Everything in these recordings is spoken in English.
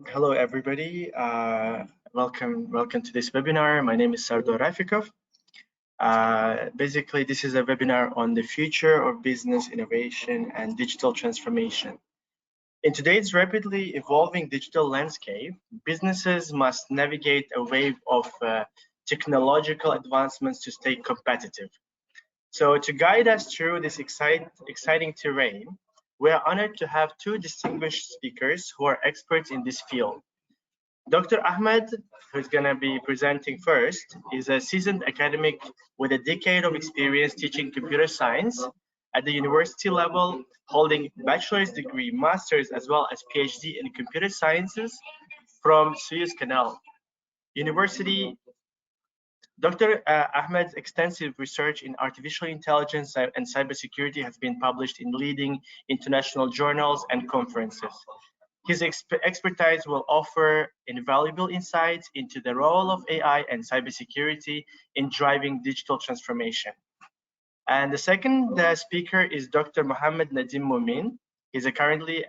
Hello, everybody. Welcome to this webinar. My name is Sardor Rafikov. Basically, this is a webinar on the future of business innovation and digital transformation. In today's rapidly evolving digital landscape, businesses must navigate a wave of technological advancements to stay competitive. So to guide us through this exciting terrain, we are honored to have two distinguished speakers who are experts in this field. Dr. Ahmed, who's going to be presenting first, is a seasoned academic with a decade of experience teaching computer science at the university level, holding bachelor's degree, master's, as well as PhD in computer sciences from Suez Canal University. Dr. Ahmed's extensive research in artificial intelligence and cybersecurity has been published in leading international journals and conferences. His expertise will offer invaluable insights into the role of AI and cybersecurity in driving digital transformation. And the second speaker is Dr. Mohammed Nadim Momin. He's currently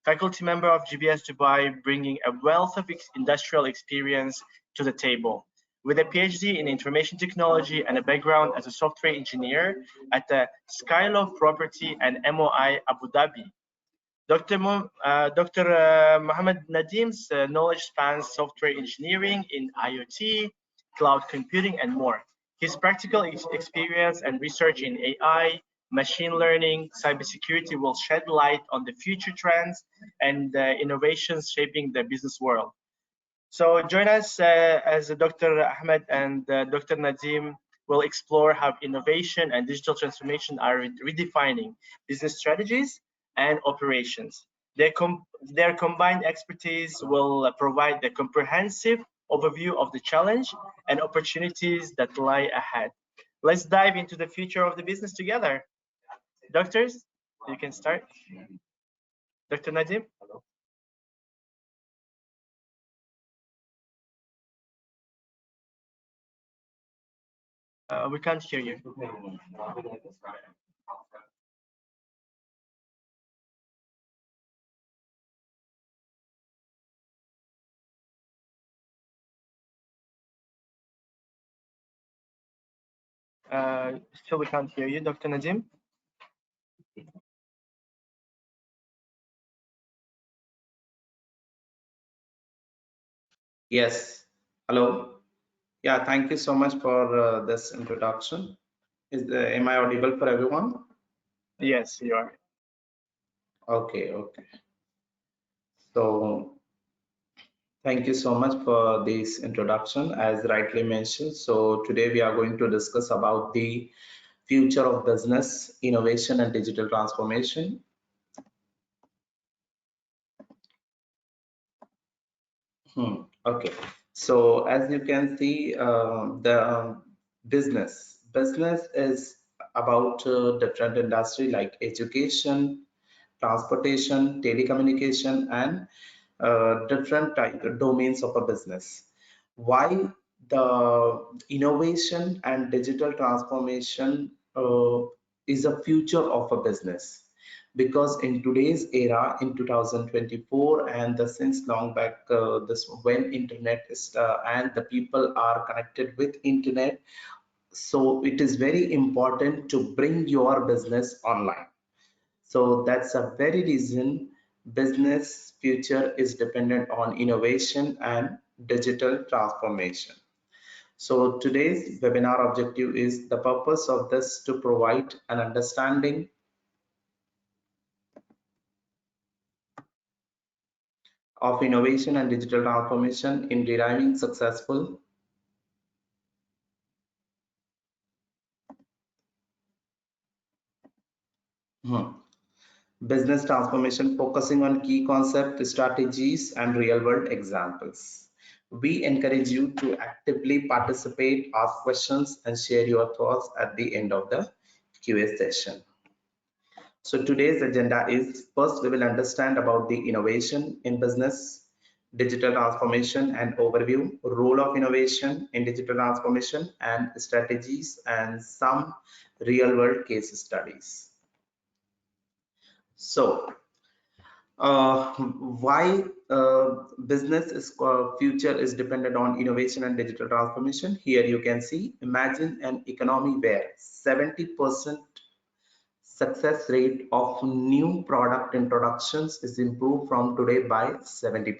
faculty member of GBS Dubai, bringing a wealth of industrial experience to the table. With a PhD in information technology and a background as a software engineer at the Skylove Property and MOI Abu Dhabi, Dr. Mohammed Nadim's knowledge spans software engineering in IoT, cloud computing, and more. His practical experience and research in AI, machine learning, cybersecurity will shed light on the future trends and innovations shaping the business world. So join us as Dr. Ahmed and Dr. Nadim will explore how innovation and digital transformation are redefining business strategies and operations. Their combined expertise will provide a comprehensive overview of the challenge and opportunities that lie ahead. Let's dive into the future of the business together. Doctors, you can start. Dr. Nadim? We can't hear you. Still we can't hear you, Dr. Nadim. Yes. Hello. Yeah, thank you so much for this introduction. Am I audible for everyone? Yes, you are. Okay. So thank you so much for this introduction, as rightly mentioned. So today we are going to discuss about the future of business, innovation and digital transformation. Okay. So as you can see, the business is about different industry like education, transportation, telecommunication, and different type domains of a business. Why the innovation and digital transformation is a future of a business? Because in today's era, in 2024, and since long back, this when internet is and the people are connected with internet, so it is very important to bring your business online. So that's a very reason business future is dependent on innovation and digital transformation. So today's webinar objective is the purpose of this to provide an understanding of innovation and digital transformation in deriving successful business transformation, focusing on key concepts, strategies, and real-world examples. We encourage you to actively participate, ask questions, and share your thoughts at the end of the QA session. So today's agenda is, first we will understand about the innovation in business, digital transformation and overview, role of innovation in digital transformation and strategies, and some real-world case studies. So Why business is future is dependent on innovation and digital transformation. Here you can see, imagine an economy where 70% success rate of new product introductions is improved from today by 70%.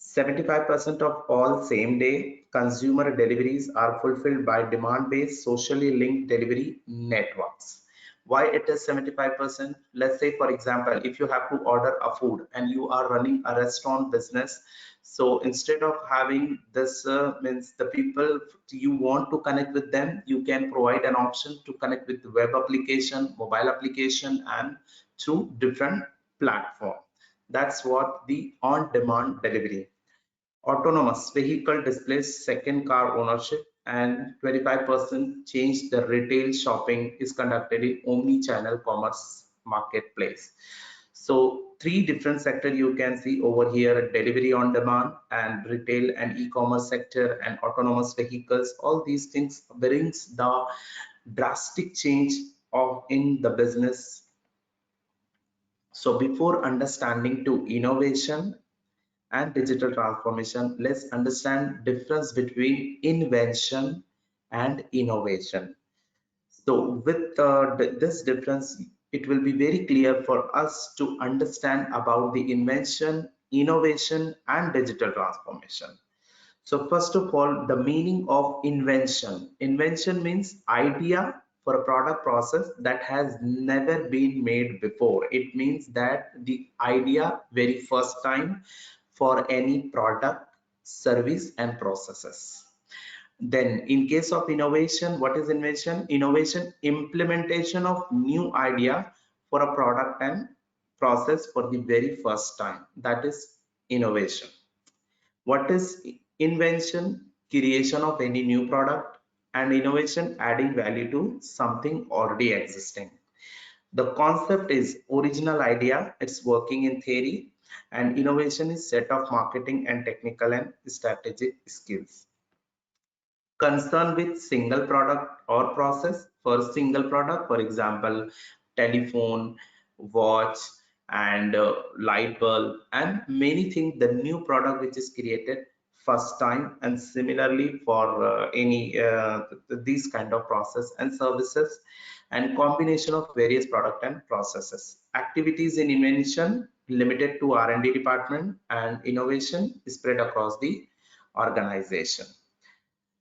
75% of all same-day consumer deliveries are fulfilled by demand-based, socially linked delivery networks. Why it is 75%? Let's say, for example, if you have to order a food and you are running a restaurant business, so instead of having this means the people you want to connect with them, you can provide an option to connect with the web application, mobile application, and through different platform. That's what the on-demand delivery. Autonomous vehicle displays second car ownership, and 25% change the retail shopping is conducted in omni-channel commerce marketplace. So three different sector you can see over here: delivery on demand and retail and e-commerce sector and autonomous vehicles. All these things brings the drastic change of in the business. So before understanding to innovation and digital transformation, let's understand difference between invention and innovation. So with this difference, it will be very clear for us to understand about the invention, innovation, and digital transformation. So first of all, the meaning of invention. Invention means idea for a product process that has never been made before. It means that the idea very first time for any product, service, and processes. Then in case of innovation, what is invention? Innovation, implementation of new idea for a product and process for the very first time. That is innovation. What is invention? Creation of any new product, and innovation, adding value to something already existing. The concept is original idea, it's working in theory, and innovation is set of marketing and technical and strategic skills. Concern with single product or process. For single product, for example, telephone, watch, and light bulb, and many things, the new product which is created first time. And similarly for any these kind of process and services, and combination of various product and processes. Activities in invention limited to R&D department, and innovation spread across the organization.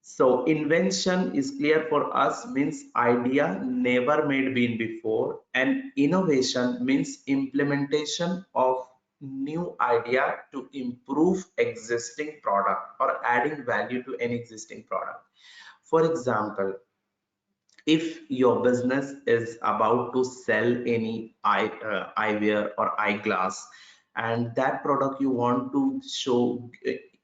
So invention is clear for us, means idea never made been before, and innovation means implementation of new idea to improve existing product or adding value to an existing product. For example, if your business is about to sell any eyewear or eyeglass, and that product you want to show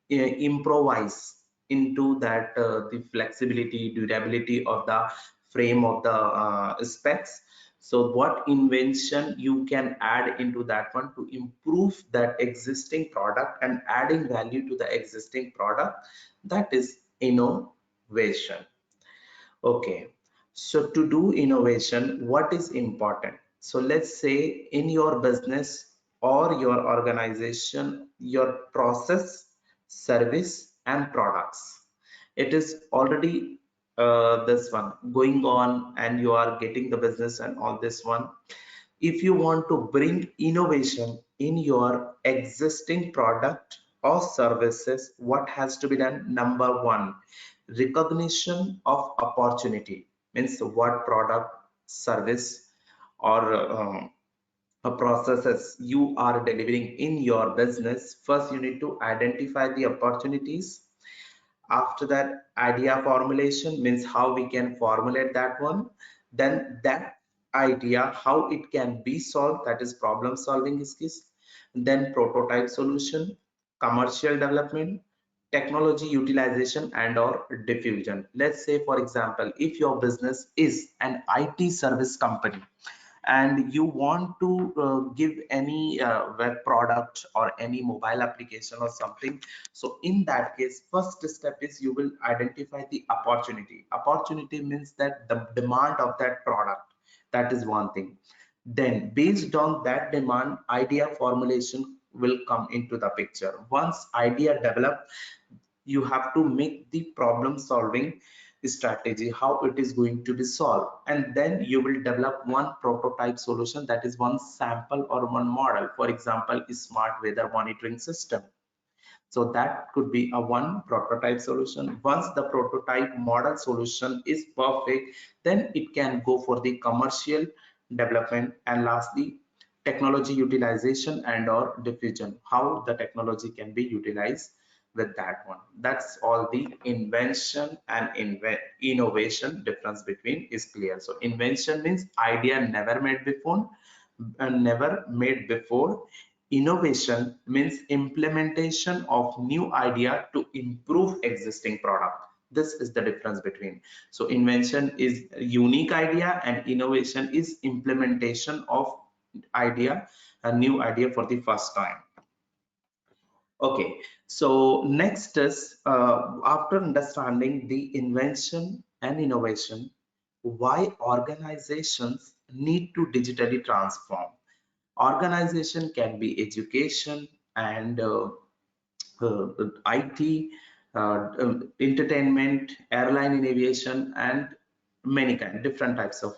improvise into that the flexibility, durability of the frame of the specs, so what invention you can add into that one to improve that existing product and adding value to the existing product, that is innovation. Okay, so to do innovation, what is important? So let's say in your business or your organization, your process, service, and products, it is already this one going on, and you are getting the business and all this one. If you want to bring innovation in your existing product or services, what has to be done? Number one, recognition of opportunity, means what product, service, or processes you are delivering in your business. First you need to identify the opportunities. After that, idea formulation, means how we can formulate that one. Then that idea, how it can be solved, that is problem solving skills. Then prototype solution, commercial development, technology utilization, and or diffusion. Let's say for example, if your business is an IT service company and you want to give any web product or any mobile application or something, so in that case, first step is you will identify the opportunity. Opportunity means that the demand of that product, that is one thing. Then based on that demand, idea formulation will come into the picture. Once idea developed, you have to make the problem solving strategy, how it is going to be solved, and then you will develop one prototype solution, that is one sample or one model. For example, a smart weather monitoring system. So that could be a one prototype solution. Once the prototype model solution is perfect, then it can go for the commercial development. And lastly, technology utilization and or diffusion, how the technology can be utilized with that one. That's all the invention and innovation difference between is clear. So invention means idea never made before, Innovation means implementation of new idea to improve existing product. This is the difference between. So invention is unique idea and innovation is implementation of idea, a new idea for the first time. Okay, so next is after understanding the invention and innovation, why organizations need to digitally transform. Organization can be education and IT, entertainment, airline and aviation, and many different types of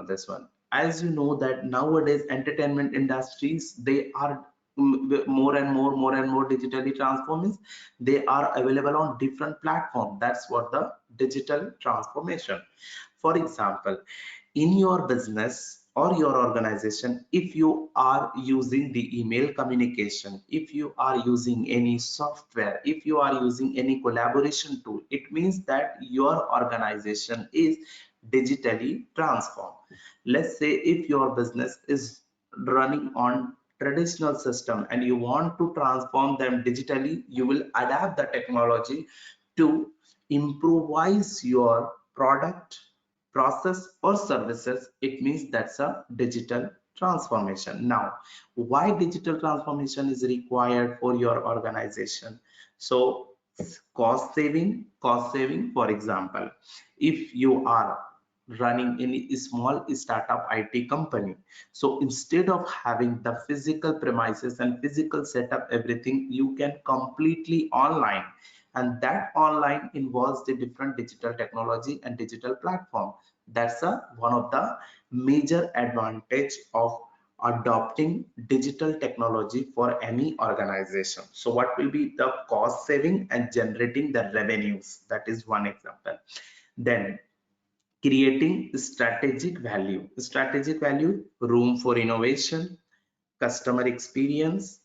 this one. As you know that nowadays entertainment industries, they are more and more digitally transforming. They are available on different platforms. That's what the digital transformation. For example, in your business or your organization, if you are using the email communication, if you are using any software, if you are using any collaboration tool, it means that your organization is digitally transformed. Let's say if your business is running on traditional system and you want to transform them digitally, you will adapt the technology to improvise your product, process or services. It means that's a digital transformation. Now, why digital transformation is required for your organization? So cost saving, for example, if you are running any small startup IT company, so instead of having the physical premises and physical setup, everything you can completely online, and that online involves the different digital technology and digital platform. That's one of the major advantage of adopting digital technology for any organization. So what will be the cost saving and generating the revenues? That is one example. Then creating strategic value, room for innovation, customer experience,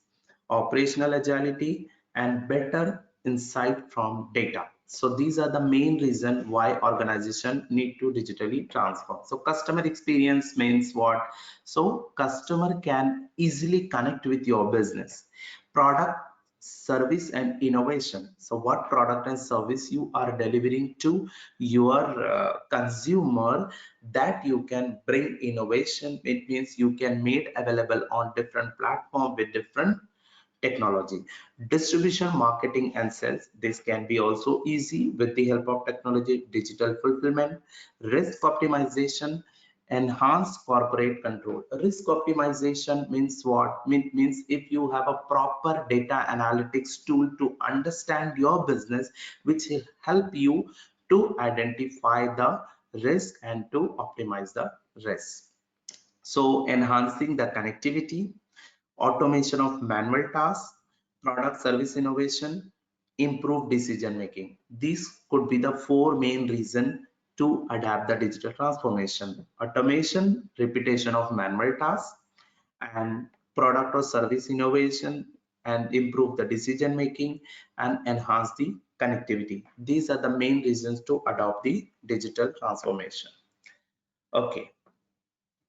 operational agility, and better insight from data. So these are the main reason why organization need to digitally transform. So customer experience means what? So customer can easily connect with your business, product, service, and innovation. So what product and service you are delivering to your consumer, that you can bring innovation. It means you can make available on different platform with different technology. Distribution, marketing, and sales, this can be also easy with the help of technology. Digital fulfillment, risk optimization, enhanced corporate control. Risk optimization means what? Means if you have a proper data analytics tool to understand your business, which will help you to identify the risk and to optimize the risk. So enhancing the connectivity, automation of manual tasks, product service innovation, improve decision making. These could be the four main reasons to adapt the digital transformation. Automation, repetition of manual tasks, and product or service innovation, and improve the decision making and enhance the connectivity. These are the main reasons to adopt the digital transformation. Okay.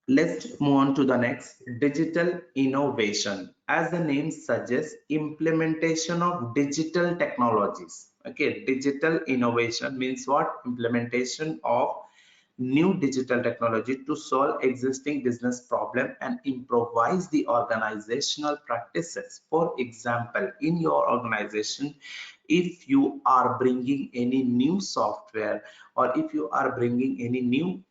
Let's move on to the next, digital innovation. As the name suggests, implementation of digital technologies. Okay, digital innovation means what? Implementation of new digital technology to solve existing business problem and improvise the organizational practices. For example, in your organization, if you are bringing any new software or if you are bringing any new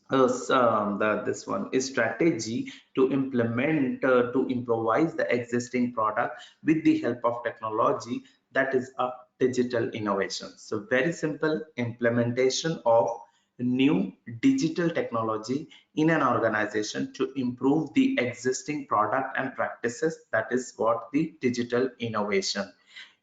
this one is strategy to implement to improvise the existing product with the help of technology. That is a digital innovation. So very simple implementation of new digital technology in an organization to improve the existing product and practices. That is what the digital innovation.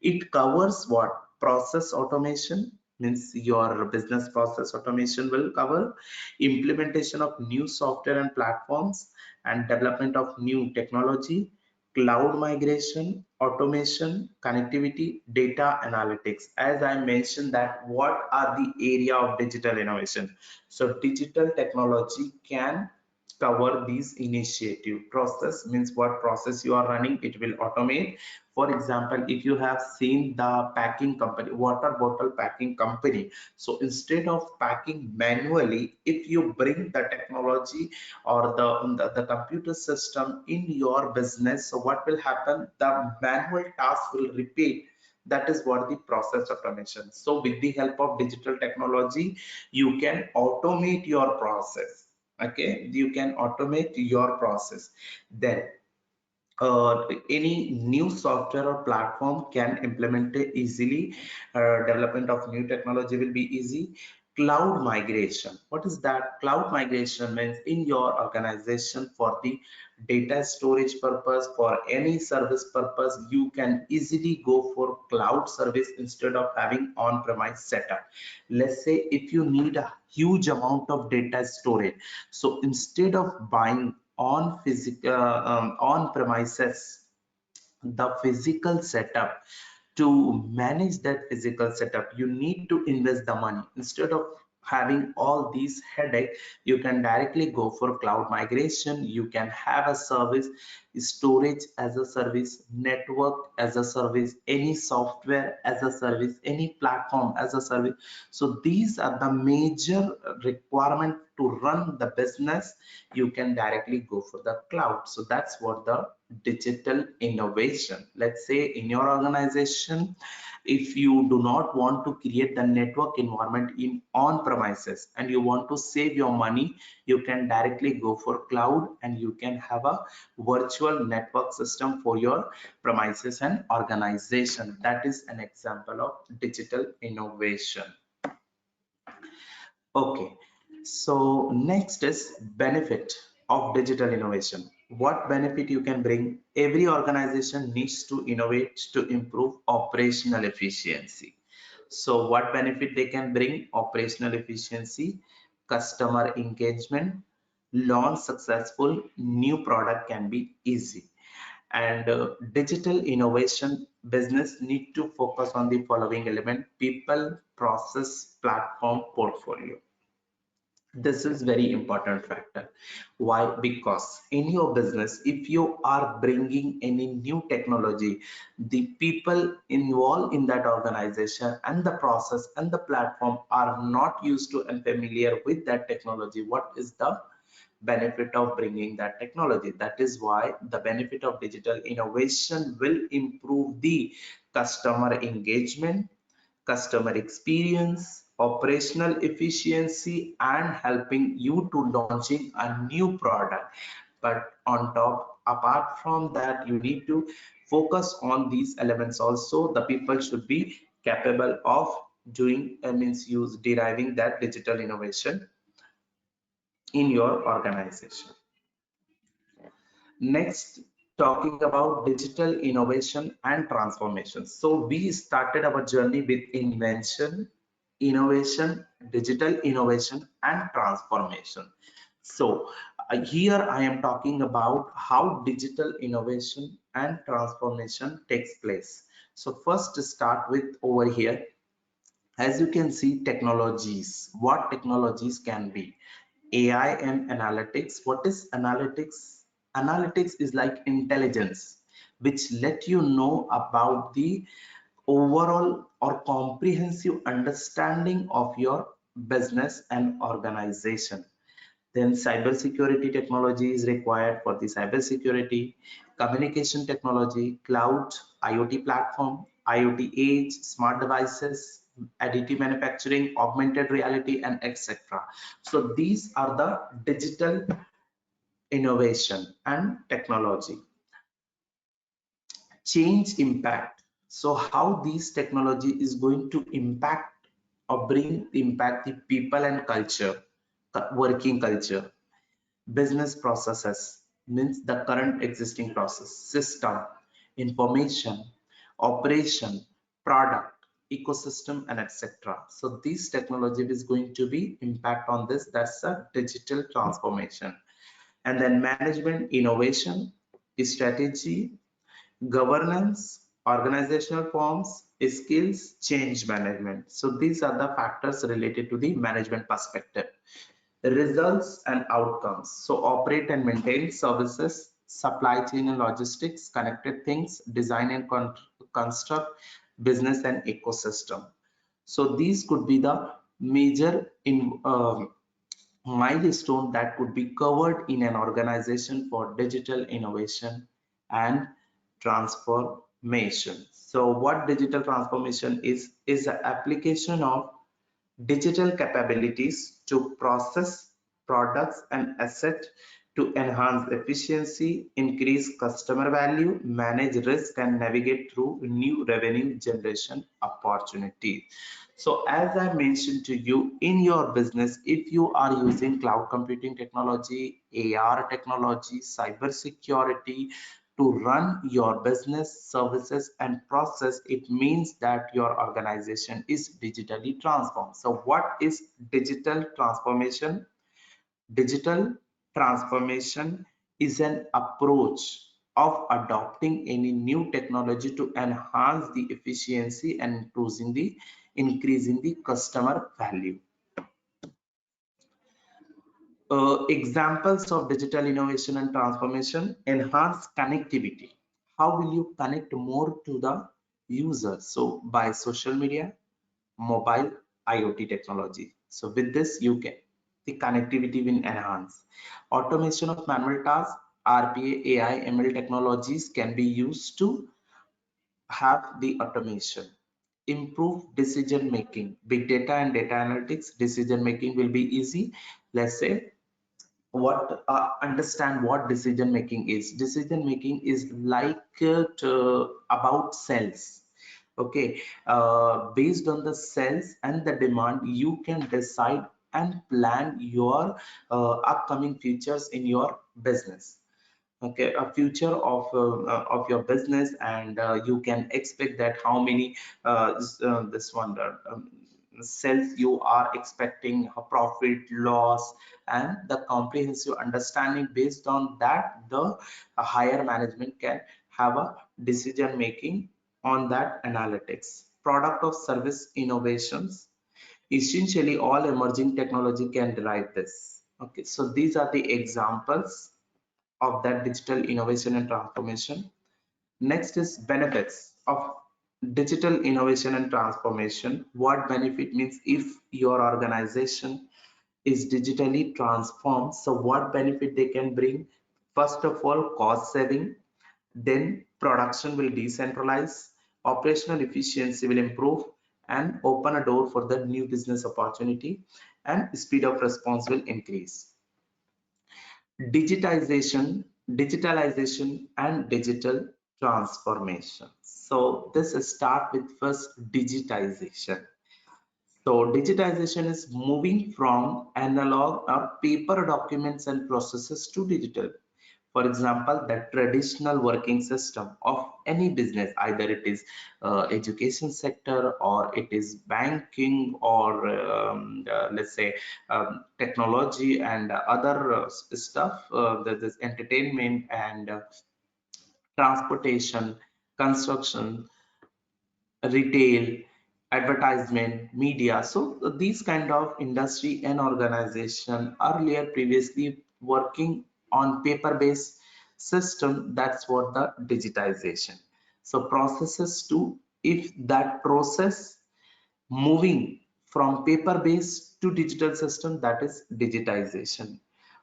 It covers what? Process automation, means your business process automation will cover, implementation of new software and platforms, and development of new technology, cloud migration, automation, connectivity, data analytics. As I mentioned, that what are the area of digital innovation? So digital technology can cover these initiative. Process means what process you are running, it will automate. For example, if you have seen the packing company, water bottle packing company, so instead of packing manually, if you bring the technology or the computer system in your business, so what will happen? The manual task will repeat. That is what the process automation. So with the help of digital technology, you can automate your process. Okay, you can automate your process. Then any new software or platform can implement it easily. Development of new technology will be easy. Cloud migration, what is that? Cloud migration means in your organization, for the data storage purpose, for any service purpose, you can easily go for cloud service instead of having on-premise setup. Let's say if you need a huge amount of data storage, so instead of buying on physical on premises the physical setup, to manage that physical setup you need to invest the money. Instead of having all these headache, you can directly go for cloud migration. You can have a service, storage as a service, network as a service, any software as a service, any platform as a service. So these are the major requirement to run the business. You can directly go for the cloud. So that's what the digital innovation. Let's say in your organization, if you do not want to create the network environment in on premises and you want to save your money, you can directly go for cloud and you can have a virtual network system for your premises and organization. That is an example of digital innovation. Okay, so next is benefit of digital innovation. What benefit you can bring? Every organization needs to innovate to improve operational efficiency. So what benefit they can bring? Operational efficiency, customer engagement, launch successful new product can be easy. And digital innovation business need to focus on the following element: people, process, platform, portfolio. This is very important factor. Why? Because in your business, if you are bringing any new technology, the people involved in that organization and the process and the platform are not used to and familiar with that technology. What is the benefit of bringing that technology? That is why the benefit of digital innovation will improve the customer engagement, customer experience, operational efficiency, and helping you to launching a new product. But on top, apart from that, you need to focus on these elements also. The people should be capable of doing means use deriving that digital innovation in your organization. Next, talking about digital innovation and transformation. So we started our journey with invention, innovation, digital innovation, and transformation. So here I am talking about how digital innovation and transformation takes place. So first to start with over here, as you can see, technologies. What technologies can be? AI and analytics. What is analytics? Analytics is like intelligence, which let you know about the overall or comprehensive understanding of your business and organization. Then cybersecurity technology is required for the cybersecurity, communication technology, cloud, IoT platform, IoT age, smart devices, additive manufacturing, augmented reality, and etc. So these are the digital innovation and technology. Change impact. So how these technology is going to impact or bring impact the people and culture, working culture. Business processes means the current existing process, system, information, operation, product, ecosystem, and etc. So this technology is going to be impact on this. That's a digital transformation. And then management, innovation, strategy, governance, organizational forms, skills, change management. So these are the factors related to the management perspective. Results and outcomes. So operate and maintain services, supply chain and logistics, connected things, design and construct, business and ecosystem. So these could be the major milestone that could be covered in an organization for digital innovation and transformation. So what digital transformation is the application of digital capabilities to process products and assets to enhance efficiency, increase customer value, manage risk, and navigate through new revenue generation opportunities. So as I mentioned to you, in your business, if you are using cloud computing technology, AR technology, cyber security to run your business services and process, it means that your organization is digitally transformed. So what is digital transformation? Digital transformation is an approach of adopting any new technology to enhance the efficiency and increasing the customer value. Examples of digital innovation and transformation: enhance connectivity. How will you connect more to the user? So by social media, mobile, IoT technology. So with this, you can the connectivity will enhance. Automation of manual tasks, RPA, AI, ML technologies can be used to have the automation. Improve decision making. Big data and data analytics, decision making will be easy. Let's say understand what decision making is. Decision making is like about cells. Okay, based on the cells and the demand, you can decide and plan your upcoming features in your business. Okay, a future of your business, and you can expect that how many this one sales you are expecting, a profit, loss, and the comprehensive understanding. Based on that, the higher management can have a decision making on that analytics. Product of service innovations, essentially all emerging technology can derive this. Okay, so these are the examples of that digital innovation and transformation. Next is benefits of digital innovation and transformation. What benefit means if your organization is digitally transformed? So what benefit they can bring? First of all, cost saving, then production will decentralize, operational efficiency will improve, and open a door for the new business opportunity, and speed of response will increase. Digitalization and digital transformation. So this start with first digitization. So digitization is moving from analog or paper documents and processes to digital. For example, the traditional working system of any business, either it is education sector, or it is banking, or let's say technology and other stuff, that is entertainment and transportation, construction, retail, advertisement, media. So these kind of industry and organization earlier previously working on paper-based system, that's what the digitization. So processes to, if that process moving from paper-based to digital system, that is digitization.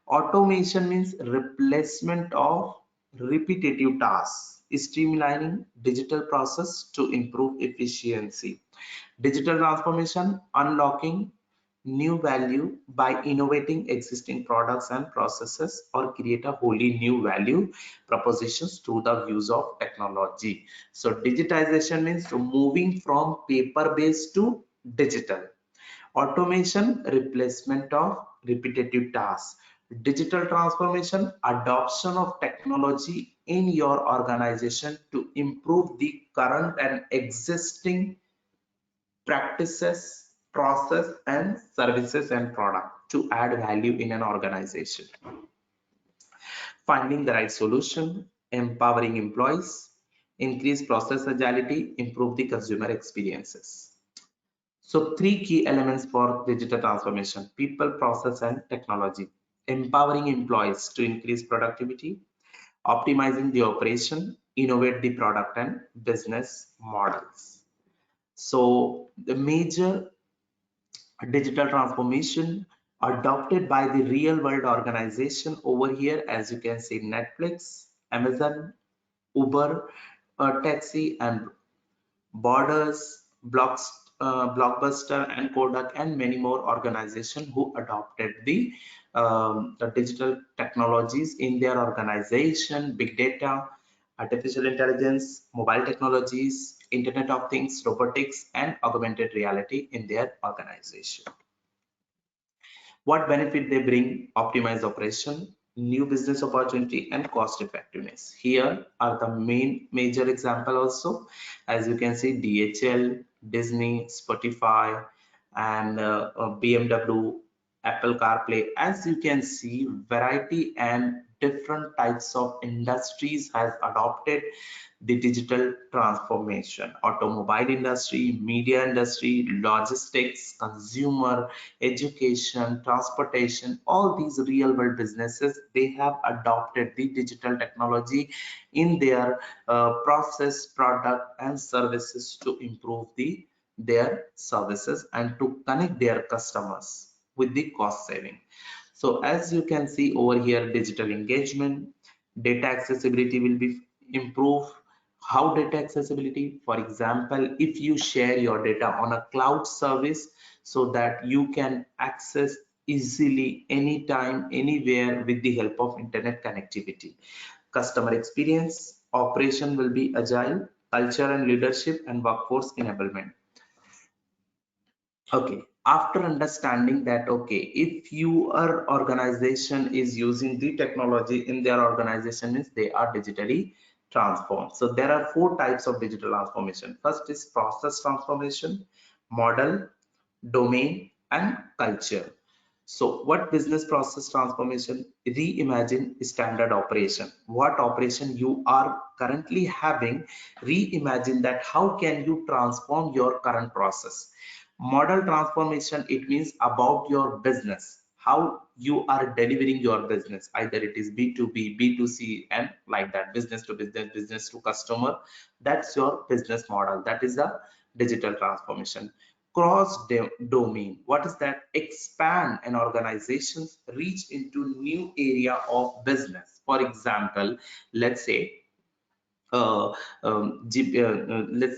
Automation means replacement of repetitive tasks. streamlining digital process to improve efficiency. Digital transformation, unlocking new value by innovating existing products and processes or create a wholly new value propositions through the use of technology. So digitization means moving from paper based to digital. Automation, replacement of repetitive tasks. Digital transformation, adoption of technology in your organization to improve the current and existing practices, process and services and product to add value in an organization. Finding the right solution, empowering employees, increase process agility, improve the consumer experiences. So three key elements for digital transformation: people, process and technology. Empowering employees to increase productivity, optimizing the operation, innovate the product and business models. So the major digital transformation adopted by the real world organization over here, as you can see, Netflix, Amazon, Uber, Taxi and Borders, Blockbuster and Kodak and many more organizations who adopted the digital technologies in their organization: big data, artificial intelligence, mobile technologies, Internet of Things, robotics and augmented reality in their organization. What benefit they bring: optimize operation, new business opportunity and cost effectiveness. Here are the major example also. As you can see, DHL, Disney, Spotify and BMW, Apple CarPlay. As you can see, variety and different types of industries has adopted the digital transformation: automobile industry, media industry, logistics, consumer, education, transportation. All these real world businesses, they have adopted the digital technology in their process, product and services to improve their services and to connect their customers with the cost saving. So as you can see over here, digital engagement, data accessibility will be improved. How data accessibility? For example, if you share your data on a cloud service so that you can access easily anytime, anywhere with the help of internet connectivity. Customer experience, operation will be agile, culture and leadership and workforce enablement. Okay, after understanding that, okay, if your organization is using the technology in their organization, means they are digitally transformed. So there are four types of digital transformation. First is process transformation, model, domain and culture. So what business process transformation? Reimagine standard operation. What operation you are currently having, reimagine that. How can you transform your current process? Model transformation, it means about your business, how you are delivering your business, either it is B2B, B2C and like that, business to business, business to customer. That's your business model. That is the digital transformation. Cross domain, what is that? Expand an organization's reach into new area of business. For example, let's say let's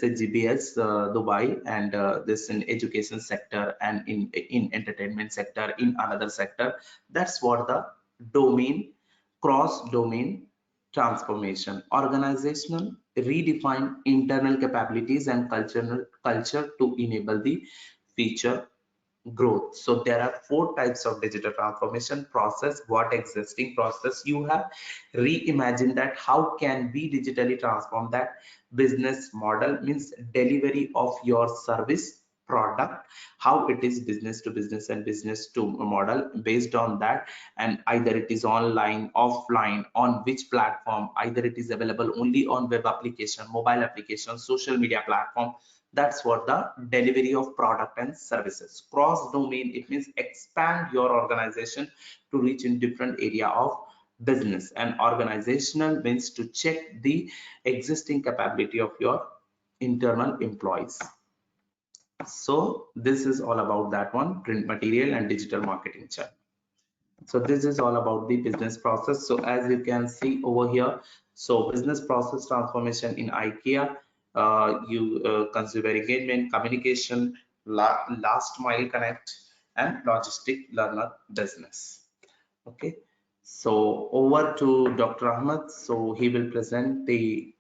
say GBS Dubai and this in education sector and in entertainment sector, in another sector. That's what the domain, cross domain transformation. Organizational, redefine internal capabilities and culture to enable the future growth. So there are four types of digital transformation: process, what existing process you have, reimagine that, how can we digitally transform that. Business model means delivery of your service product, how it is business to business and business to model based on that, and either it is online, offline, on which platform, either it is available only on web application, mobile application, social media platform. That's what the delivery of product and services. Cross domain, it means expand your organization to reach in different area of business. And organizational means to check the existing capability of your internal employees. So this is all about that one, print material and digital marketing channel. So this is all about the business process. So as you can see over here, so business process transformation in IKEA, consumer engagement, communication, last mile connect, and logistic learner business. Okay, so over to Dr. Ahmed. So he will present the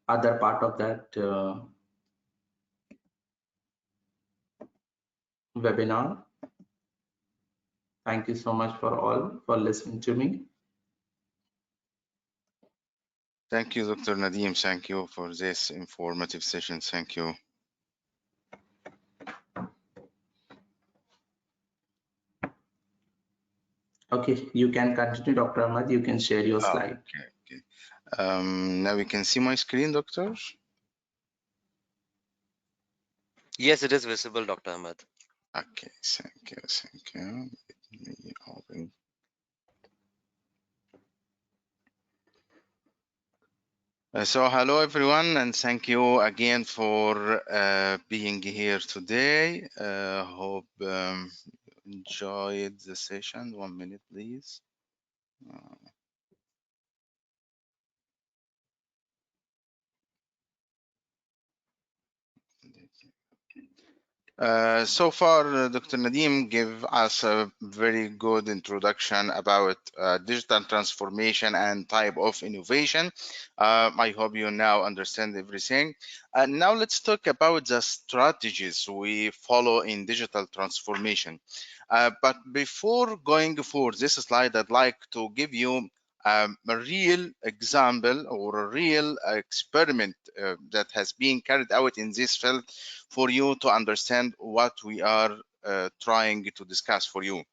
other part of that webinar. Thank you so much for all for listening to me. Thank you, Dr. Nadeem. Thank you for this informative session. Thank you. Okay, you can continue, Dr. Ahmed. You can share your slide. Okay. Now we can see my screen, doctor? Yes, it is visible, Dr. Ahmed. Okay, thank you. Let me open. So hello everyone, and thank you again for being here today. Hope enjoyed the session. 1 minute, please. So far, Dr. Nadeem gave us a very good introduction about digital transformation and type of innovation. I hope you now understand everything. Now let's talk about the strategies we follow in digital transformation. But before going forward this slide, I'd like to give you a real example or a real experiment that has been carried out in this field for you to understand what we are trying to discuss for you.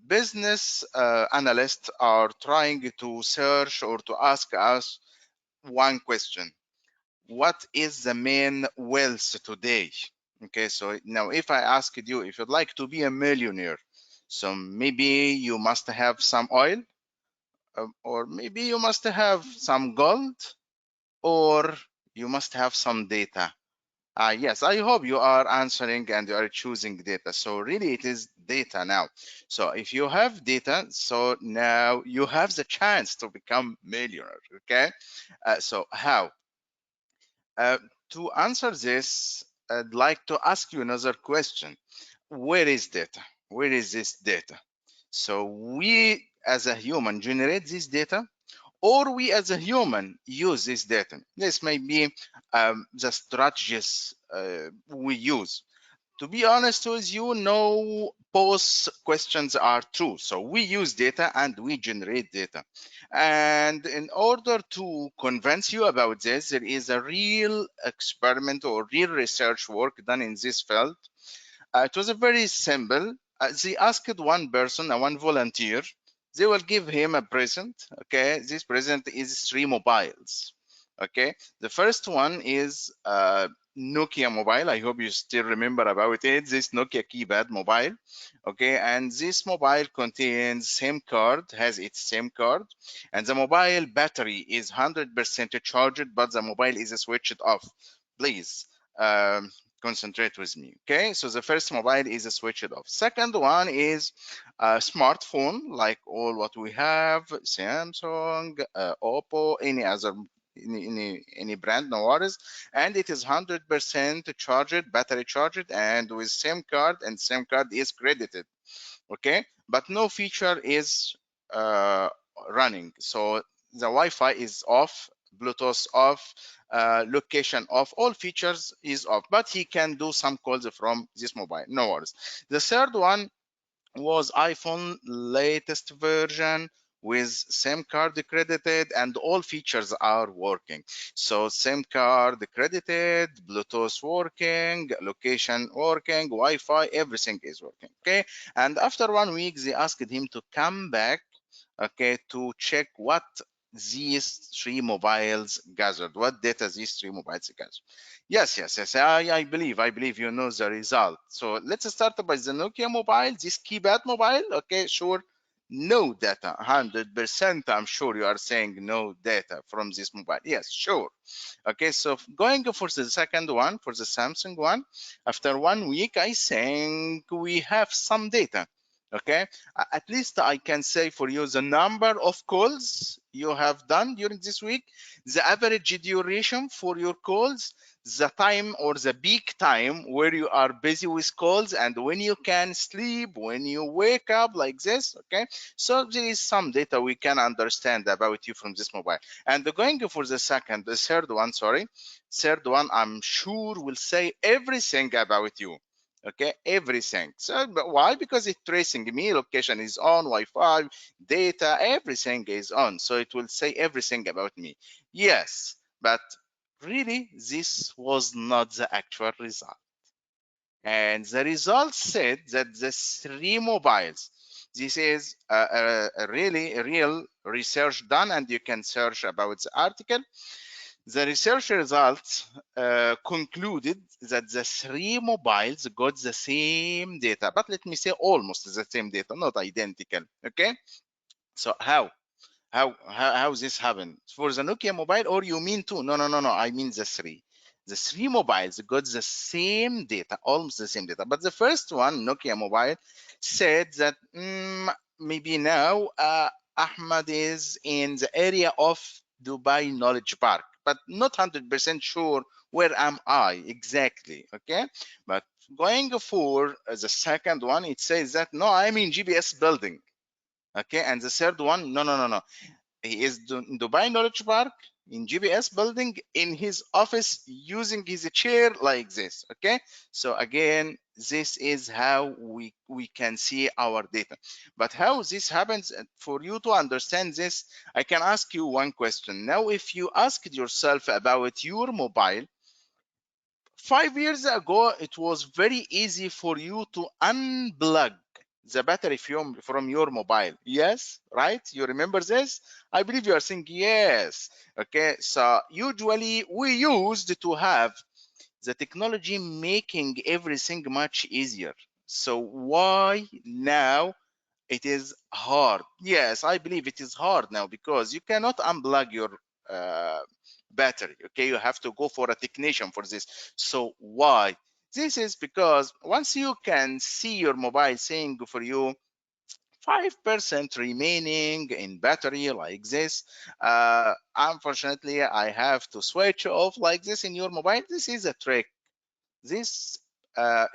Business analysts are trying to search or to ask us one question: what is the main wealth today? Okay, so now if I asked you if you'd like to be a millionaire, so maybe you must have some oil, or maybe you must have some gold, or you must have some data. Yes, I hope you are answering and you are choosing data. So really it is data now. So if you have data, so now you have the chance to become millionaire. Okay, so how? To answer this, I'd like to ask you another question. Where is data? Where is this data? So we as a human generate this data, or we as a human use this data. This may be the strategies we use. To be honest with you, no, both questions are true. So we use data and we generate data. And in order to convince you about this, there is a real experiment or real research work done in this field. It was a very simple. They asked one person, one volunteer, they will give him a present. Okay, this present is 3 mobiles. Okay, the first one is Nokia mobile. I hope you still remember about it. This Nokia keypad mobile. Okay, and this mobile contains SIM card, has its SIM card, and the mobile battery is 100% charged, but the mobile is switched off. Please concentrate with me. Okay, so the first mobile is switched off. Second one is a smartphone, like all what we have, Samsung, Oppo, any other any brand, no worries, and it is 100% charged, battery charged, and with SIM card, and SIM card is credited. Okay, but no feature is running, so the Wi-Fi is off, Bluetooth off, location off, all features is off, but he can do some calls from this mobile, no worries. The third one was iPhone latest version with SIM card credited, and all features are working. So SIM card credited, Bluetooth working, location working, Wi-Fi, everything is working. Okay, and after 1 week they asked him to come back, okay, to check what these 3 mobiles gathered, what data these 3 mobiles gathered. Yes, I believe you know the result. So let's start by the Nokia mobile, this keypad mobile. Okay, sure, No data, 100%. I'm sure you are saying no data from this mobile. Yes, sure. Okay, so going for the second one, for the Samsung one, after 1 week, I think we have some data. Okay, at least I can say for you the number of calls you have done during this week, the average duration for your calls, the time or the peak time where you are busy with calls, and when you can sleep, when you wake up, like this. Okay, so there is some data we can understand about you from this mobile. And going for the third one, sorry, third one, I'm sure will say everything about you. Okay, everything. So but why? Because it's tracing me, location is on, Wi-Fi, data, everything is on, so it will say everything about me. Yes, but really this was not the actual result. And the results said that the 3 mobiles, this is a really real research done, and you can search about the article. The research results concluded that the 3 mobiles got the same data, but let me say almost the same data, not identical. Okay, so how this happened for the Nokia mobile, or you mean 2? No, I mean the 3. The 3 mobiles got the same data, almost the same data, but the first one, Nokia mobile, said that maybe now Ahmad is in the area of Dubai Knowledge Park, but not 100% sure where am I exactly. Okay, but going for the second one, it says that no, I'm in GPS building. Okay, and the third one, no, he is in Dubai Knowledge Park in GPS building in his office using his chair like this. Okay, so again, this is how we can see our data. But how this happens, for you to understand this, I can ask you one question. Now, if you asked yourself about your mobile 5 years ago, it was very easy for you to unplug the battery from your mobile. Yes, right? You remember this? I believe you are saying yes. Okay, so usually we used to have the technology making everything much easier. So why now it is hard? Yes, I believe it is hard now because you cannot unplug your uh, battery. Okay, you have to go for a technician for this. So why? This is because once you can see your mobile saying for you 5% remaining in battery like this, unfortunately I have to switch off like this in your mobile. This is a trick. This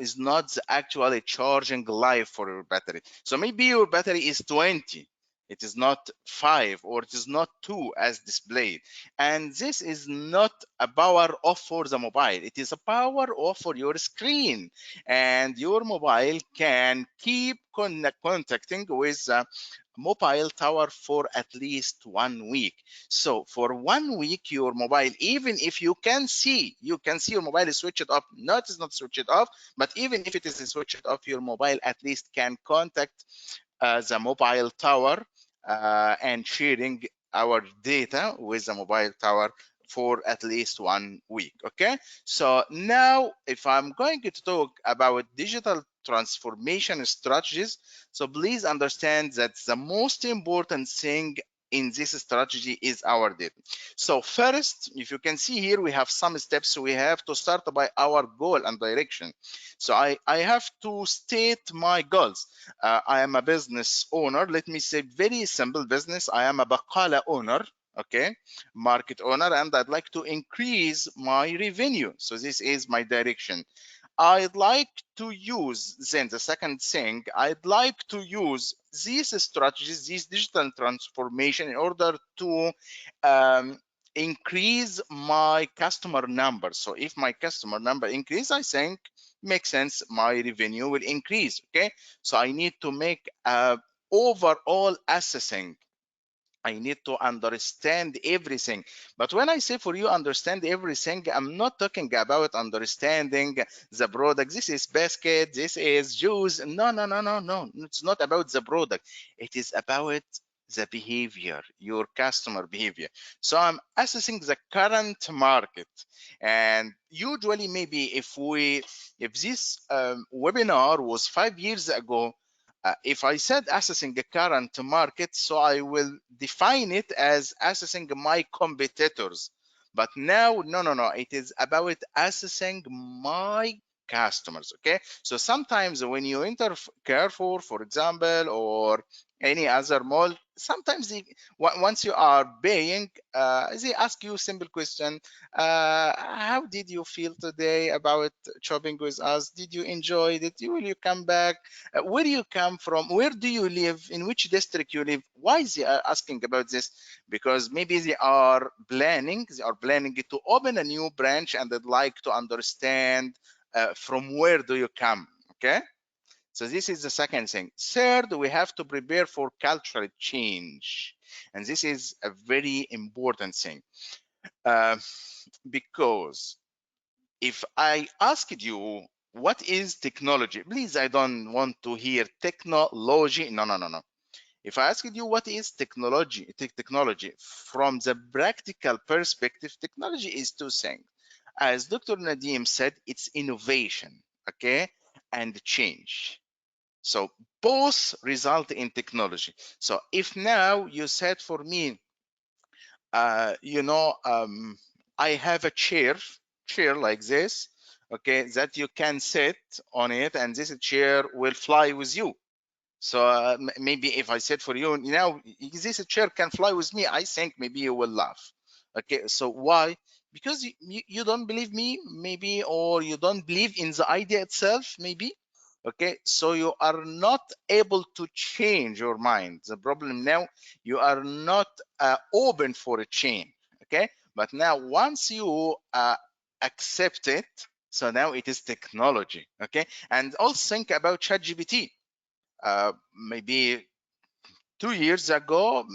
is not actually charging life for your battery. So maybe your battery is 20, it is not 5, or it is not 2 as displayed, and this is not a power off for the mobile, it is a power off for your screen, and your mobile can keep contacting with mobile tower for at least 1 week. So for 1 week, your mobile, even if you can see your mobile is switched off, not is not switched off, but even if it is switched off, your mobile at least can contact the mobile tower and sharing our data with the mobile tower for at least 1 week. Okay, so now if I'm going to talk about digital transformation strategies, so please understand that the most important thing in this strategy is our data. So first, if you can see here, we have some steps. We have to start by our goal and direction. So I have to state my goals. I am a business owner. Let me say very simple business. I am a baqala owner, okay, market owner, and I'd like to increase my revenue. So this is my direction. I'd like to use, then the second thing, I'd like to use these strategies, these digital transformation in order to increase my customer number. So if my customer number increase, I think makes sense, my revenue will increase. Okay, so I need to make a overall assessing. I need to understand everything. But when I say for you understand everything, I'm not talking about understanding the product. This is basket, this is juice. No. It's not about the product. It is about the behavior, your customer behavior. So I'm assessing the current market. And usually maybe if this webinar was 5 years ago, If I said assessing the current market, so I will define it as assessing my competitors. But now, no, it is about assessing my customers. Okay, so sometimes when you enter Carrefour, for example, or any other mall, sometimes once you are paying, they ask you a simple question: how did you feel today about shopping with us? Did you enjoy it? Will you come back? Where do you come from? Where do you live? In which district you live? Why is they asking about this? Because maybe they are planning to open a new branch, and they'd like to understand from where do you come. Okay, so this is the second thing. Third, we have to prepare for cultural change, and this is a very important thing, because if I asked you what is technology, please, I don't want to hear technology. No. If I asked you what is technology from the practical perspective, technology is two things. As Dr. Nadim said, it's innovation, okay, and change. So both result in technology. So if now you said for me, I have a chair like this, okay, that you can sit on it, and this chair will fly with you. So maybe if I said for you, this chair can fly with me, I think maybe you will laugh. Okay, so why? Because you don't believe me, maybe, or you don't believe in the idea itself, maybe. Okay, so you are not able to change your mind. The problem now, you are not open for a change. Okay, but now once you accept it, so now it is technology. Okay, and also think about ChatGPT. Maybe 2 years ago,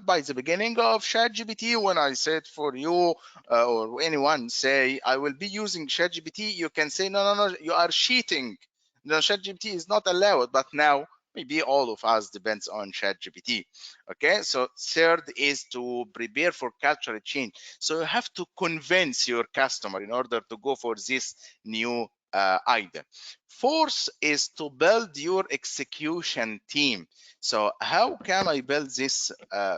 by the beginning of ChatGPT, when I said for you or anyone say I will be using ChatGPT, you can say no, you are cheating. No, ChatGPT is not allowed. But now maybe all of us depends on ChatGPT. Okay, so third is to prepare for cultural change. So you have to convince your customer in order to go for this new idea. Fourth is to build your execution team. So how can I build this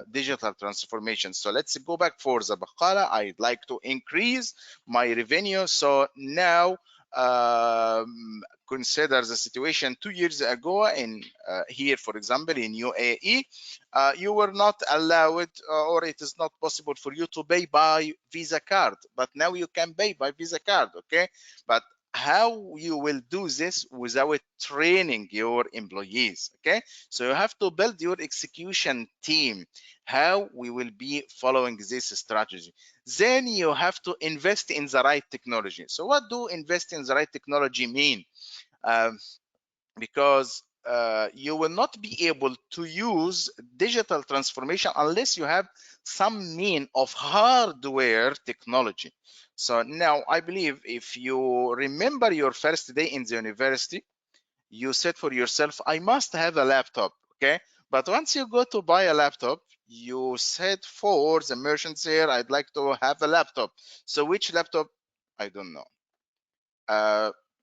digital transformation? So let's go back for the Baqala. I'd like to increase my revenue. So now consider the situation 2 years ago in here, for example, in UAE, you were not allowed, or it is not possible for you to pay by Visa card, but now you can pay by Visa card. Okay, but how you will do this without training your employees? Okay, so you have to build your execution team, how we will be following this strategy. Then you have to invest in the right technology. So what do invest in the right technology mean? Because you will not be able to use digital transformation unless you have some mean of hardware technology. So now I believe if you remember your first day in the university, you said for yourself, I must have a laptop. Okay, but once you go to buy a laptop, you said for the merchants here, I'd like to have a laptop. So which laptop? I don't know.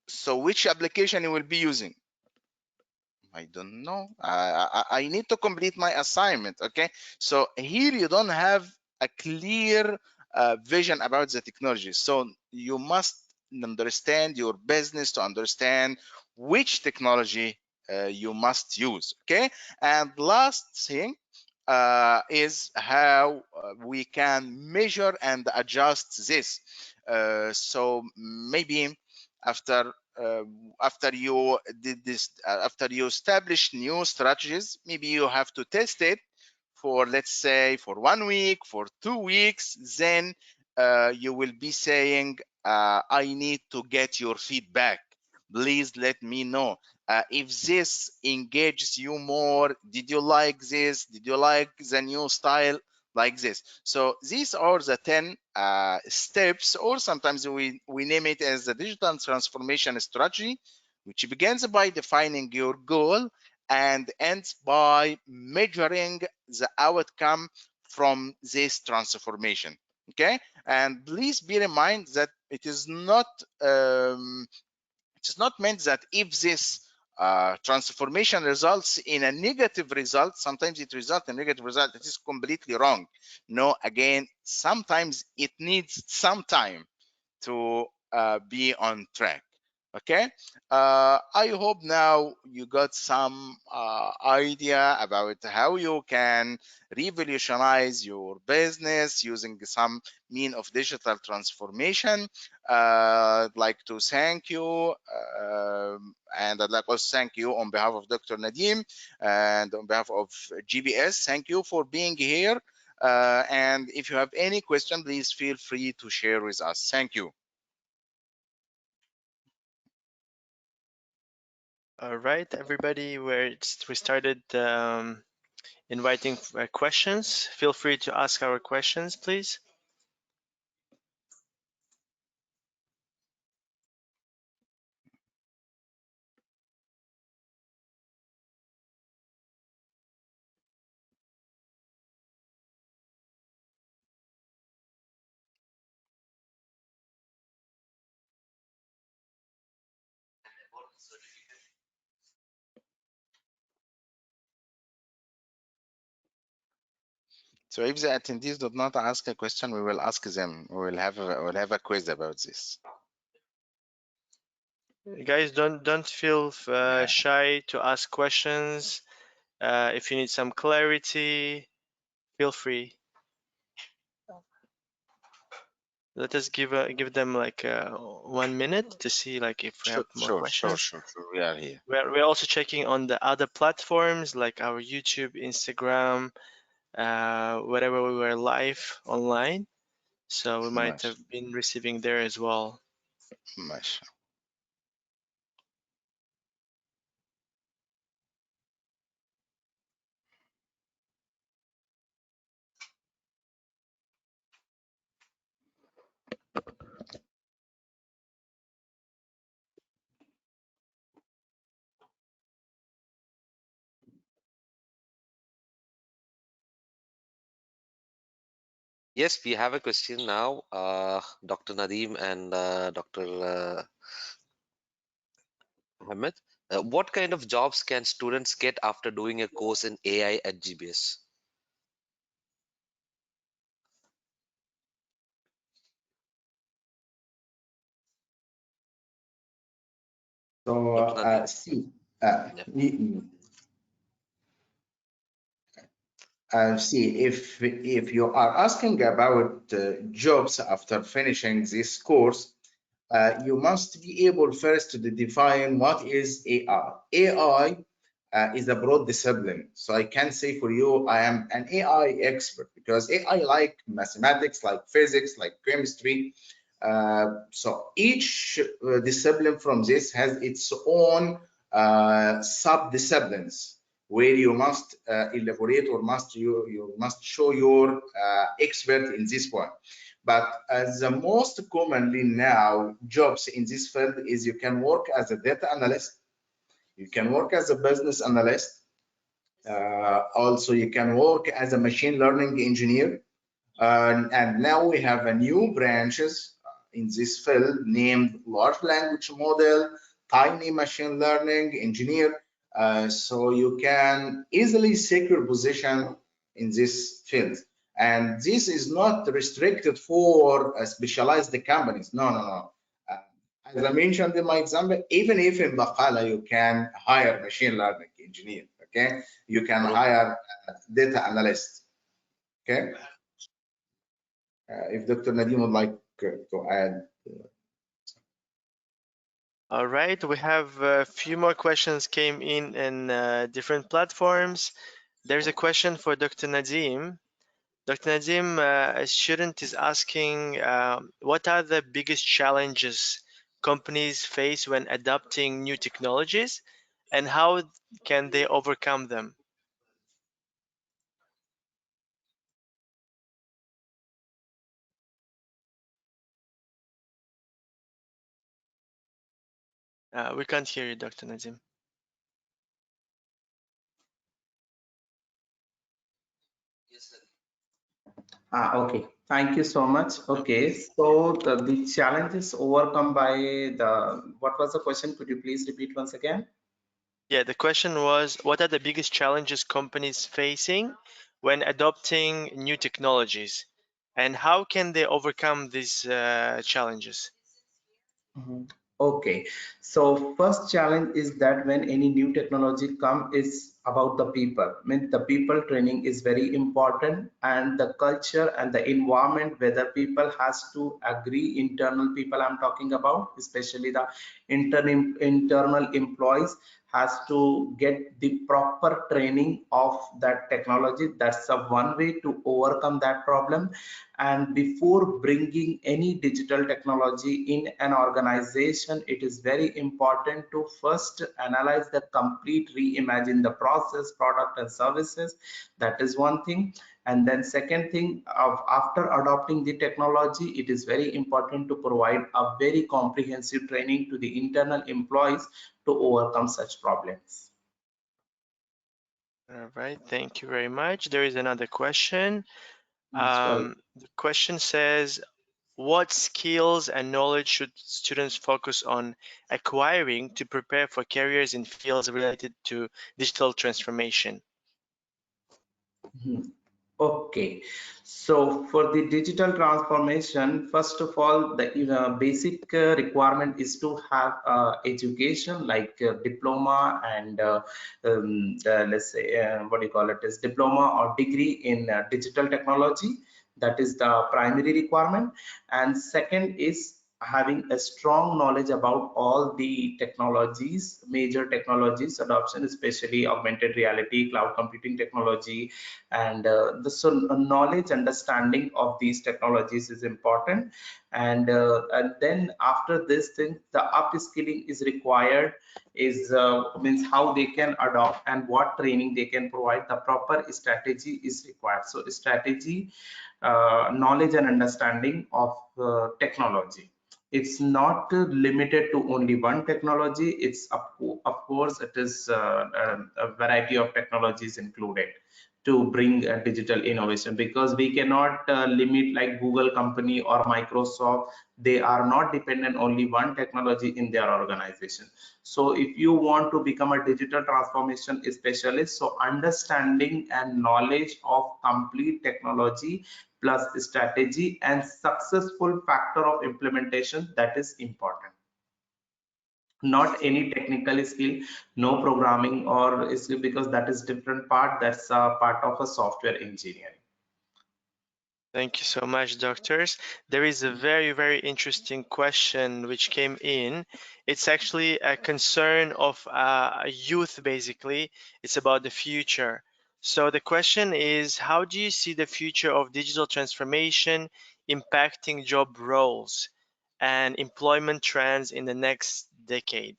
So which application you will be using? I don't know. I need to complete my assignment. Okay, so here you don't have a clear vision about the technology. So you must understand your business to understand which technology you must use. Okay, and last thing is how we can measure and adjust this. So maybe after after you did this, after you establish new strategies, maybe you have to test it for, let's say, for 1 week, for 2 weeks. Then you will be saying, I need to get your feedback. Please let me know if this engages you more. Did you like this? Did you like the new style? Like this. So these are the 10 steps, or sometimes we name it as the digital transformation strategy, which begins by defining your goal and ends by measuring the outcome from this transformation. Okay, and please bear in mind that it is not meant that if this transformation results in a negative result, sometimes it results in a negative result. It is completely wrong. No, again, sometimes it needs some time to be on track. Okay, I hope now you got some idea about how you can revolutionize your business using some mean of digital transformation. I'd like to thank you, and I'd like also thank you on behalf of Dr. Nadim and on behalf of GBS. Thank you for being here. And if you have any question, please feel free to share with us. Thank you. All right, everybody, we started inviting questions. Feel free to ask our questions, please. So if the attendees do not ask a question, we will ask them. We'll have a quiz about this. Guys, don't feel shy to ask questions. If you need some clarity, feel free. Let us give them like 1 minute to see like if we have more questions. Sure. We are here. We're also checking on the other platforms like our YouTube, Instagram, wherever we were live online. So we might have been receiving there as well. Nice. Yes, we have a question now, Dr. Nadim and Dr. Ahmed. What kind of jobs can students get after doing a course in AI at GBS? So Dr. Nadim? see, if you are asking about jobs after finishing this course, you must be able first to define what is AI. AI is a broad discipline. So I can say for you, I am an AI expert because AI like mathematics, like physics, like chemistry. So each discipline from this has its own sub-disciplines where you must elaborate or you must show your expert in this one. But as the most commonly now jobs in this field is you can work as a data analyst, you can work as a business analyst, also you can work as a machine learning engineer, and now we have a new branches in this field named large language model, tiny machine learning engineer. So you can easily secure position in this field. And this is not restricted for specialized companies. No. As I mentioned in my example, even if in Baqala you can hire machine learning engineer, okay? You can hire data analyst, okay? If Dr. Nadim would like to add. All right, we have a few more questions came in different platforms. There's a question for Dr. Nadim. Dr. Nadim, a student is asking, what are the biggest challenges companies face when adopting new technologies, and how can they overcome them? We can't hear you, Dr. Nadim. Okay, thank you so much. Okay, so the challenges overcome by what was the question? Could you please repeat once again? Yeah, the question was, what are the biggest challenges companies facing when adopting new technologies, and how can they overcome these challenges? Mhm. Okay, so first challenge is that when any new technology come is about the people. Means the people training is very important, and the culture and the environment, whether people has to agree, internal people I'm talking about, especially the internal employees has to get the proper training of that technology. That's a one way to overcome that problem. And before bringing any digital technology in an organization, it is very important to first analyze the complete, reimagine the process, product and services. That is one thing. And then second thing, after adopting the technology, it is very important to provide a very comprehensive training to the internal employees to overcome such problems. All right, thank you very much. There is another question. Well, The question says, what skills and knowledge should students focus on acquiring to prepare for careers in fields related to digital transformation? mhm. Okay, so for the digital transformation, first of all, the basic requirement is to have education like diploma and let's say what do you call it is diploma or degree in digital technology. That is the primary requirement. And second is having a strong knowledge about all the technologies, major technologies adoption, especially augmented reality, cloud computing technology, and knowledge understanding of these technologies is important. And then after this thing, the upskilling is required, is means how they can adopt and what training they can provide. The proper strategy is required. So strategy, knowledge and understanding of technology. It's not limited to only one technology. It's of course it is a variety of technologies included to bring digital innovation, because we cannot limit like Google company or Microsoft. They are not dependent only one technology in their organization. So if you want to become a digital transformation specialist, so understanding and knowledge of complete technology plus strategy and successful factor of implementation, that is important. Not any technical skill, no programming or skill, because that is different part. That's a part of a software engineering. Thank you so much, doctors. There is a very, very interesting question which came in. It's actually a concern of youth, basically. It's about the future. So the question is, how do you see the future of digital transformation impacting job roles and employment trends in the next decade?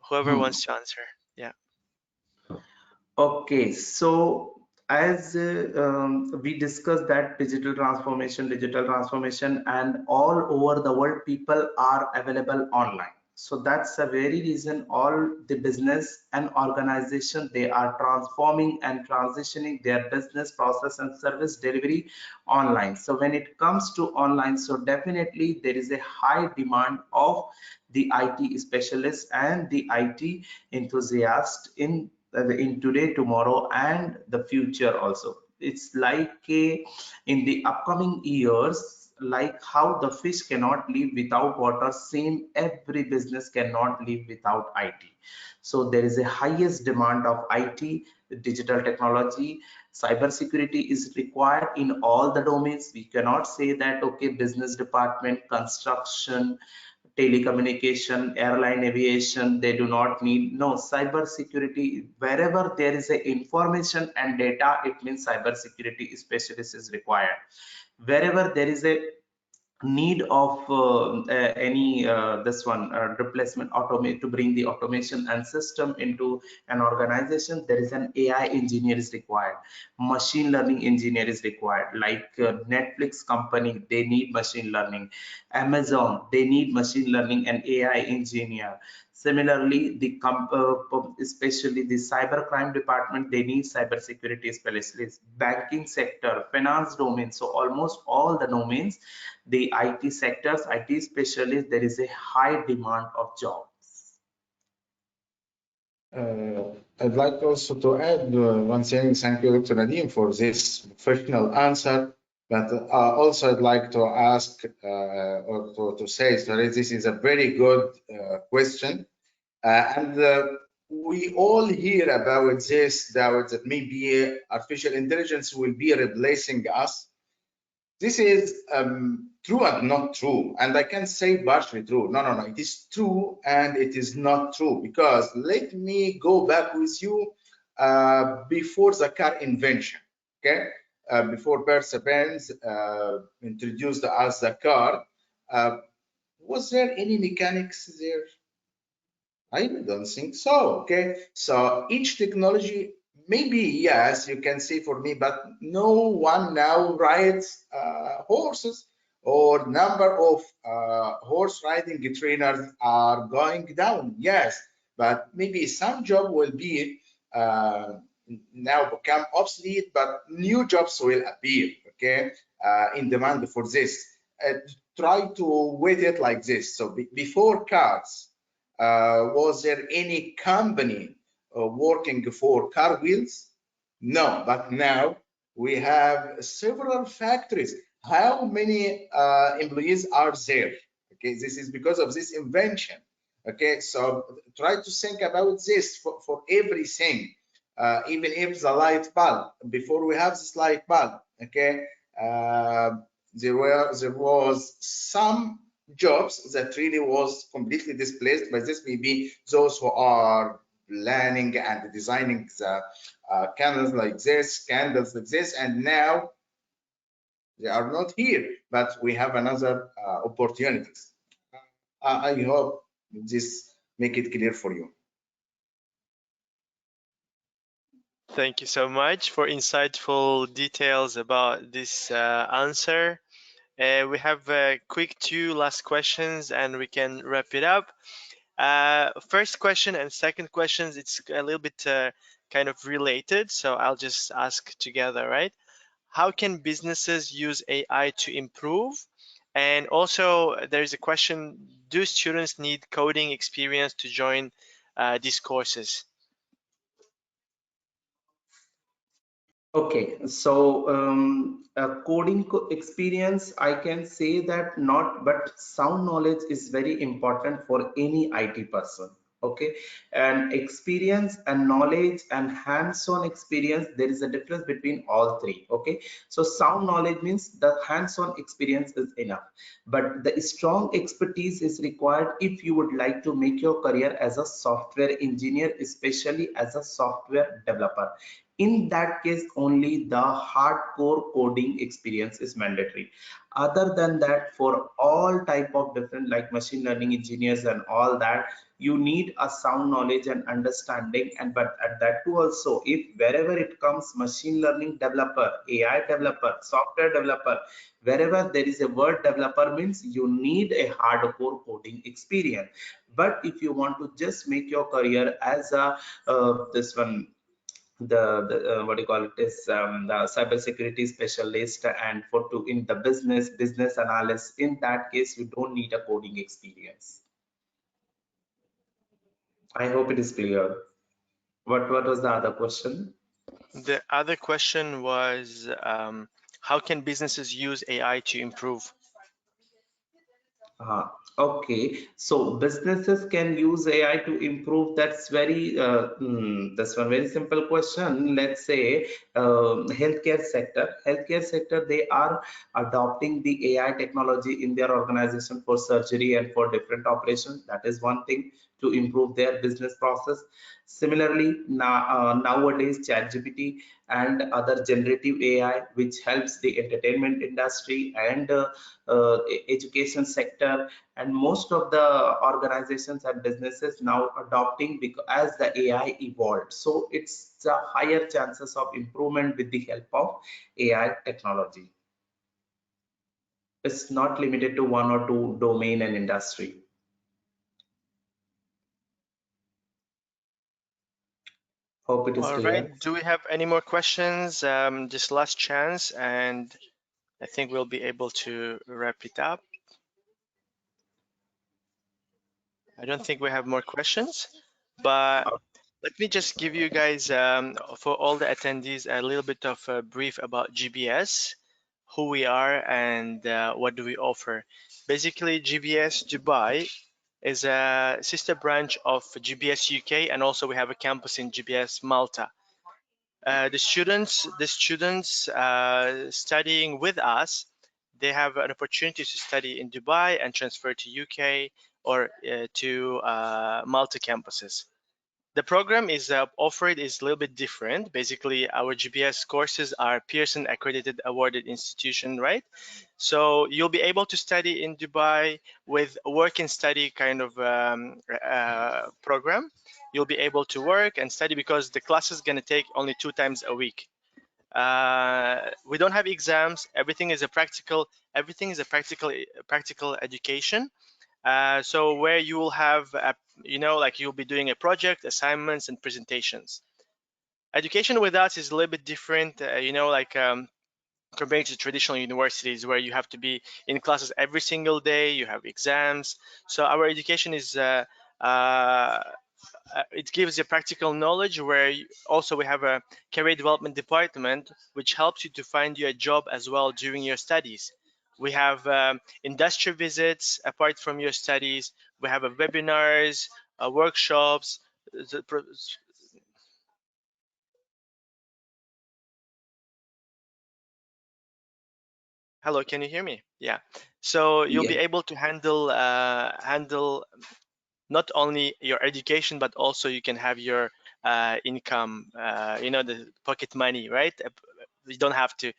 Whoever Hmm. wants to answer. Yeah. Okay, so as we discussed that digital transformation, and all over the world, people are available online. So that's the very reason all the business and organization, they are transforming and transitioning their business process and service delivery online. So when it comes to online, so definitely there is a high demand of the IT specialists and the IT enthusiast in today, tomorrow, and the future also. It's like in the upcoming years, like how the fish cannot live without water, same every business cannot live without IT. So there is a highest demand of IT, digital technology. Cybersecurity is required in all the domains. We cannot say that okay, business department, construction, telecommunication, airline, aviation, they do not need. No, cyber security, wherever there is a information and data, it means cyber security specialist is required. Wherever there is a need of any this one replacement automate to bring the automation and system into an organization, there is an AI engineer is required, machine learning engineer is required. Like Netflix company, they need machine learning. Amazon, they need machine learning and AI engineer. Similarly, especially the cyber crime department, they need cyber security specialists. Banking sector, finance domain, so almost all the domains, the IT sectors, IT specialists, there is a high demand of jobs. I'd like also to add one thing. Thank you, Dr. Nadeem, for this professional answer. But also, I'd like to ask or to say, sorry, this is a very good question. And we all hear about this, that maybe artificial intelligence will be replacing us. This is true and not true, and I can say partially true. No, it is true and it is not true, because let me go back with you before the car invention, okay? Before Mercedes introduced us the car, was there any mechanics there? I don't think so, okay? So each technology, maybe, yes, you can say for me, but no one now rides horses, or number of horse riding trainers are going down, yes, but maybe some job will be now become obsolete, but new jobs will appear, okay, in demand for this. Try to weight it like this. So before cars, was there any company working for car wheels? No, but now we have several factories. How many employees are there? Okay, this is because of this invention. Okay, so try to think about this for everything, even if the light bulb, before we have this light bulb, okay, there was some jobs that really was completely displaced by this. Maybe those who are planning and designing the candles like this, and now they are not here, but we have another opportunities. I hope this make it clear for you. Thank you so much for insightful details about this answer. We have quick two last questions and we can wrap it up. First question and second questions, it's a little bit kind of related, so I'll just ask together, right? How can businesses use AI to improve? And also, there's a question, do students need coding experience to join these courses? Okay, so coding experience, I can say that not, but sound knowledge is very important for any IT person. Okay, and experience and knowledge and hands-on experience, there is a difference between all three. Okay, so sound knowledge means the hands-on experience is enough, but the strong expertise is required if you would like to make your career as a software engineer, especially as a software developer. In that case, only the hardcore coding experience is mandatory. Other than that, for all type of different like machine learning engineers and all that, you need a sound knowledge and understanding. And but at that too also, if wherever it comes machine learning developer, AI developer, software developer, wherever there is a word developer, means you need a hardcore coding experience. But if you want to just make your career as a this one, the what do you call it is the cybersecurity specialist, and for to in the business analyst, in that case you don't need a coding experience. I hope it is clear. What was the other question? The other question was, how can businesses use AI to improve? Okay, so businesses can use AI to improve. That's that's one very simple question. Let's say healthcare sector, they are adopting the AI technology in their organization for surgery and for different operations. That is one thing to improve their business process. Similarly, nowadays ChatGPT and other generative AI, which helps the entertainment industry and education sector, and most of the organizations and businesses now adopting, because as the AI evolved, so it's the higher chances of improvement with the help of AI technology. It's not limited to one or two domain and industry. Hope it is All clear. right, do we have any more questions? Just last chance, and I think we'll be able to wrap it up. I don't think we have more questions, but Let me just give you guys, for all the attendees, a little bit of a brief about GBS, who we are, and what do we offer. Basically, GBS Dubai is a sister branch of GBS UK, and also we have a campus in GBS Malta. The students studying with us, they have an opportunity to study in Dubai and transfer to UK or to Malta campuses. The program is offered is a little bit different. Basically, our GBS courses are Pearson accredited awarded institution, right? So you'll be able to study in Dubai with a work and study kind of program. You'll be able to work and study because the class is going to take only 2 times a week. We don't have exams. Everything is a practical education. So where you will have, like you'll be doing a project, assignments, and presentations. Education with us is a little bit different, compared to traditional universities where you have to be in classes every single day, you have exams. So our education is, it gives you practical knowledge where also we have a career development department, which helps you to find you a job as well during your studies. We have industry visits apart from your studies. We have webinars, workshops. Hello, can you hear me? Yeah. So you'll be able to handle not only your education, but also you can have your income, the pocket money, right? You don't have to,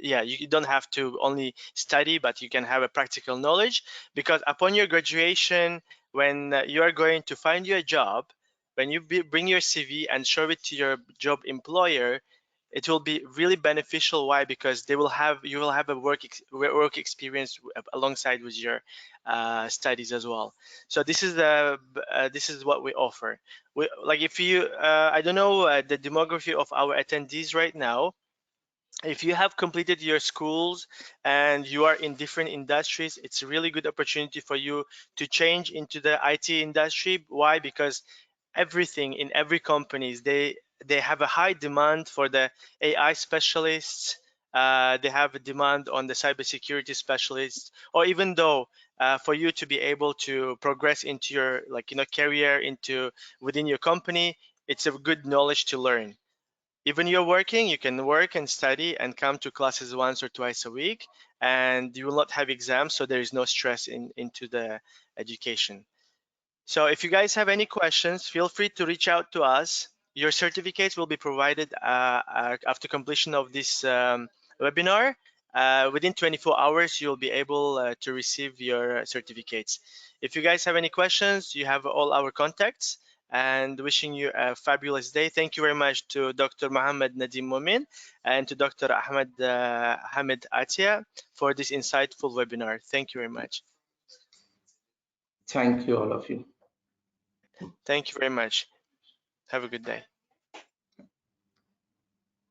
you don't have to only study, but you can have a practical knowledge, because upon your graduation, when you are going to find you a job, when you bring your CV and show it to your job employer, it will be really beneficial. Why? Because you will have a work experience alongside with your studies as well. So this is what we offer. If you I don't know the demography of our attendees right now. If you have completed your schools and you are in different industries, it's a really good opportunity for you to change into the IT industry. Why? Because everything in every companies, they have a high demand for the AI specialists. They have a demand on the cybersecurity specialists, or even though for you to be able to progress into your career into within your company, it's a good knowledge to learn. Even you're working, you can work and study and come to classes once or twice a week, and you will not have exams, so there is no stress into the education. So if you guys have any questions, feel free to reach out to us. Your certificates will be provided after completion of this webinar. Within 24 hours, you'll be able to receive your certificates. If you guys have any questions, you have all our contacts, and wishing you a fabulous day. Thank you very much to Dr. Mohammed Nadim Momin and to Dr. Ahmed Hamid Atia for this insightful webinar. Thank you very much. Thank you, all of you. Thank you very much. Have a good day.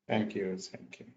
Thank you. Thank you.